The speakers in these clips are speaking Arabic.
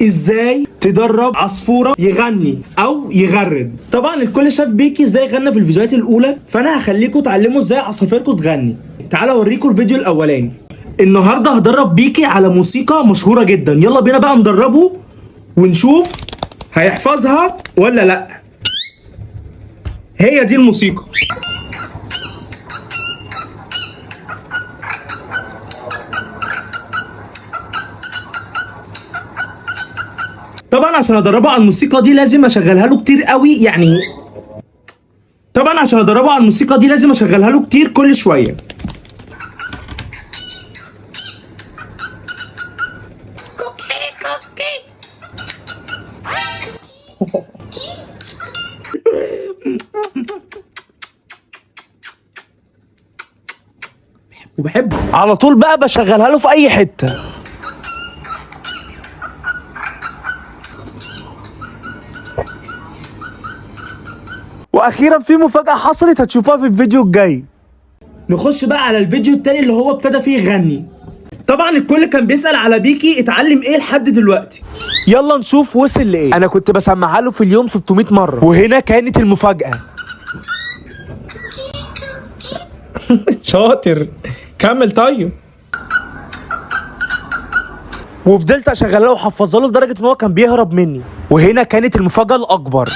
ازاي تدرب عصفوره يغني او يغرد. طبعا الكل شاف بيكي ازاي غنى في الفيديوهات الاولى، فانا هخليكم تعلموا ازاي عصافيركم تغني. تعالوا اوريكم الفيديو الاولاني. النهارده هدرب بيكي على موسيقى مشهوره جدا، يلا بينا بقى ندربه ونشوف هيحفظها ولا لا. هي دي الموسيقى. طبعا عشان ادربه على الموسيقى دي لازم اشغلها له كتير قوي، يعني طبعا عشان ادربه على الموسيقى دي لازم اشغلها له كتير كل شويه. وبحبه على طول بقى بشغلها له في اي حته. واخيرا في مفاجأة حصلت هتشوفوها في الفيديو الجاي. نخش بقى على الفيديو التاني اللي هو ابتدى فيه يغني. طبعا الكل كان بيسأل على بيكي اتعلم ايه لحد دلوقتي. يلا نشوف وصل لايه. انا كنت بسمعها له في اليوم 600 مرة، وهنا كانت المفاجأة. شاطر، كمل طيب. وفضلت اشغلها له وحفظها له لدرجة ان هو كان بيهرب مني، وهنا كانت المفاجأة الأكبر.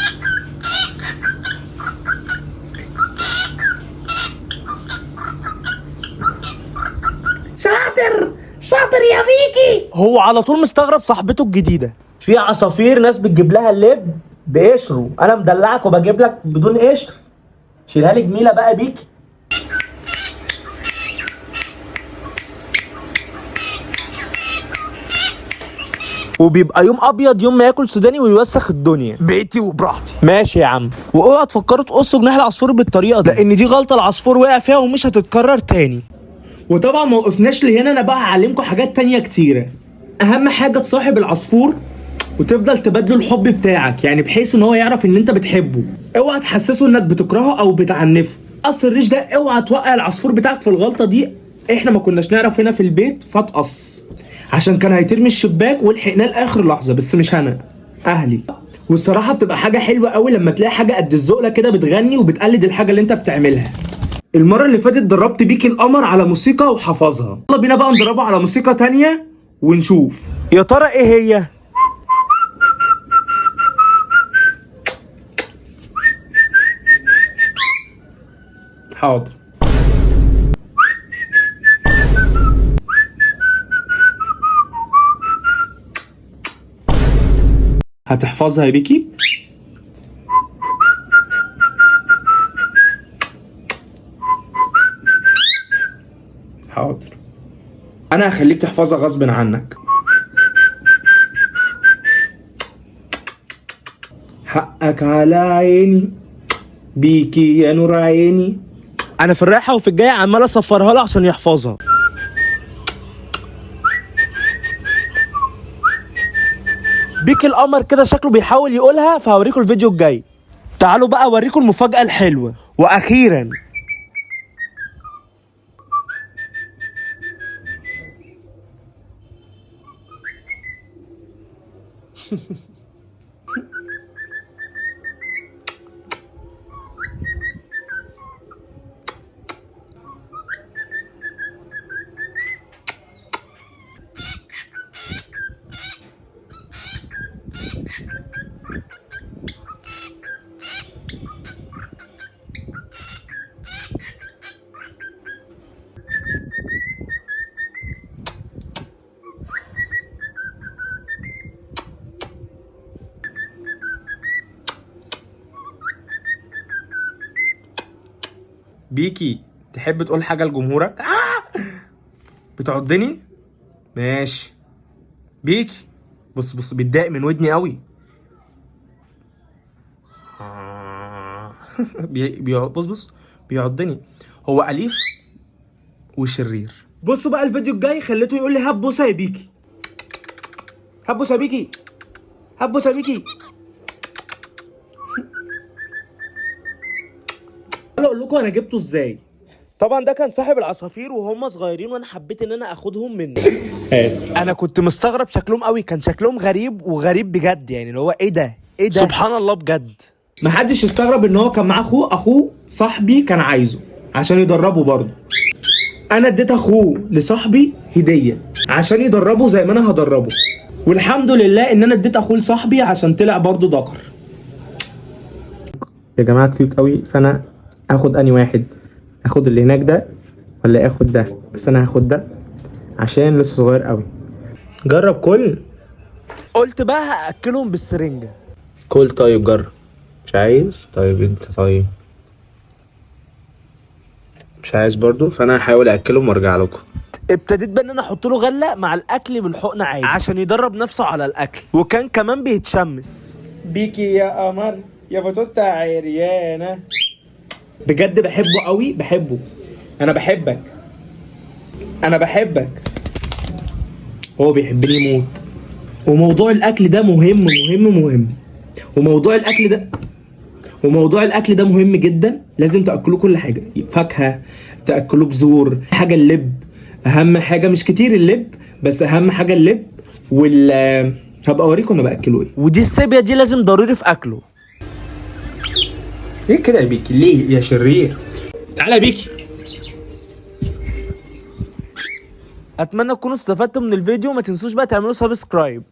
شاطر يا بيكي. هو على طول مستغرب صاحبته الجديدة. في عصافير ناس بتجيب لها اللب بقشره، انا مدلعك وبجيب لك بدون قشر. شيلها لي جميلة بقى بيكي. وبيبقى يوم ابيض يوم ما ياكل سوداني ويوسخ الدنيا. بيتي وبراحتي. ماشي يا عم. واوعى تفكروا تقصوا جناح العصفور بالطريقه دي، لان دي غلطه العصفور وقع فيها ومش هتتكرر تاني. وطبعا ما وقفناش لهنا، انا بقى هعلمكم حاجات تانية كتيره. اهم حاجه تصاحب العصفور وتفضل تبادله الحب بتاعك، يعني بحيث ان هو يعرف ان انت بتحبه. اوعى تحسسه انك بتكرهه او بتعنفه. قص الريش ده اوعى توقع العصفور بتاعك في الغلطه دي. احنا ما كناش نعرف هنا في البيت فتقص، عشان كان هيترمي الشباك ولحقناه لاخر لحظه، بس مش انا، اهلي. والصراحه بتبقى حاجه حلوه قوي لما تلاقي حاجه قد الزقله كده بتغني وبتقلد الحاجه اللي انت بتعملها. المره اللي فاتت دربت بيكي القمر على موسيقى وحفظها، يلا بينا بقى ندربه على موسيقى تانية ونشوف يا ترى ايه هي. حاضر. هتحفظها يا بيكي؟ حاضر، انا هخليك تحفظها غصب عنك. حقك على عيني بيكي يا نور عيني. انا في الرايحه وفي الجايه عمال اصفرها له عشان يحفظها. بيكي القمر كده شكله بيحاول يقولها، فهوريكم الفيديو الجاي. تعالوا بقى اوريكم المفاجأة الحلوة. واخيرا بيكي تحب تقول حاجة لجمهورك؟ بتعضني؟ ماشي. بيكي بص بص بيتضايق من ودني قوي. بص بص بيعضني. هو أليف وشرير. بصوا بقى الفيديو الجاي خليته يقول لي هبوسه يا بيكي. هبوسه يا بيكي، هبوسه يا بيكي. اقول لكم انا جبته ازاي. طبعا ده كان صاحب العصافير وهم صغيرين، وانا حبيت ان انا اخدهم منه. انا كنت مستغرب شكلهم قوي، كان شكلهم غريب وغريب بجد، يعني اللي هو ايه ده ايه ده، سبحان الله بجد. محدش يستغرب ان هو كان معاه اخوه صاحبي كان عايزه عشان يدربه برضه. انا اديت اخوه لصاحبي هديه عشان يدربه زي ما انا هدربه، والحمد لله ان انا اديت اخوه لصاحبي عشان طلع برضه ذكر. يا جماعه كيوت قوي، فانا اخد اني واحد، اخد اللي هناك ده ولا اخد ده؟ بس انا هاخد ده عشان لسه صغير قوي. جرب كل. قلت بقى هاكلهم بالسرنجه. كل طيب جرب. مش عايز؟ طيب انت طيب مش عايز برضو، فانا هحاول اكلهم وارجع لكم. ابتديت بقى ان انا احط له غله مع الاكل بالحقن عادي عشان يدرب نفسه على الاكل، وكان كمان بيتشمس. بيكي يا قمر يا فتوتة عريانة، بجد بحبه قوي، بحبه. انا بحبك، انا بحبك، هو بيحبني موت. وموضوع الاكل ده مهم مهم مهم، وموضوع الاكل ده مهم جدا. لازم تاكلوه كل حاجه، فاكهه، تاكلوه بذور، حاجه اللب اهم حاجه، مش كتير اللب بس اهم حاجه اللب. هبقى اوريكم انا باكله ايه. ودي السيبيا دي لازم ضروري في اكله. ليه كده يا بيكي؟ ليه يا شرير؟ تعالى يا بيكي. اتمنى تكونوا استفدتوا من الفيديو، ما تنسوش بقى تعملوا سبسكرايب.